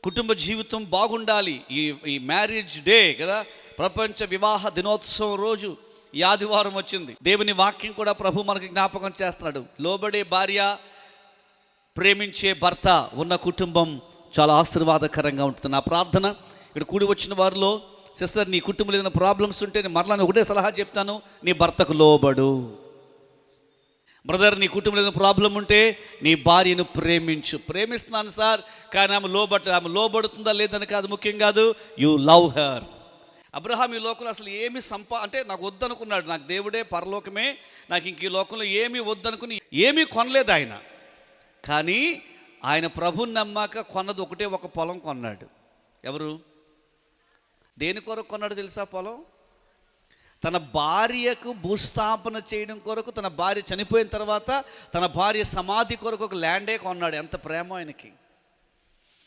కుటుంబ జీవితం బాగుండాలి. ఈ మ్యారేజ్ డే కదా, ప్రపంచ వివాహ దినోత్సవం రోజు ఈ ఆదివారం వచ్చింది. దేవుని వాక్యం కూడా ప్రభు మనకి జ్ఞాపకం చేస్తున్నాడు. లోబడే భార్య, ప్రేమించే భర్త ఉన్న కుటుంబం చాలా ఆశీర్వాదకరంగా ఉంటుంది. నా ప్రార్థన, ఇక్కడ కూడి వచ్చిన వారిలో సిస్టర్, నీ కుటుంబంలో ఏదైనా ప్రాబ్లమ్స్ ఉంటే నేను మరలా ఒకటే సలహా చెప్తాను, నీ భర్తకు లోబడు. బ్రదర్, నీ కుటుంబంలో ఏదైనా ప్రాబ్లం ఉంటే నీ భార్యను ప్రేమించు. ప్రేమిస్తున్నాను సార్, కానీ ఆమె లోబడుతుందా లేదని కాదు, ముఖ్యం కాదు, యు లవ్ హర్. అబ్రహాం ఈ లోకంలో అసలు ఏమి అంటే నాకు వద్దనుకున్నాడు, నాకు దేవుడే పరలోకమే, నాకు ఇంక ఈ లోకంలో ఏమీ వద్దనుకుని ఏమీ కొనలేదు ఆయన. కానీ ఆయన ప్రభుని నమ్మాక కొన్నది ఒకటే ఒక పొలం కొన్నాడు. ఎవరు? దేని కొరకు కొన్నాడు తెలుసా? పొలం తన భార్యకు భూస్థాపన చేయడం కొరకు. తన భార్య చనిపోయిన తర్వాత తన భార్య సమాధి కొరకు ఒక ల్యాండే కొన్నాడు. ఎంత ప్రేమ ఆయనకి!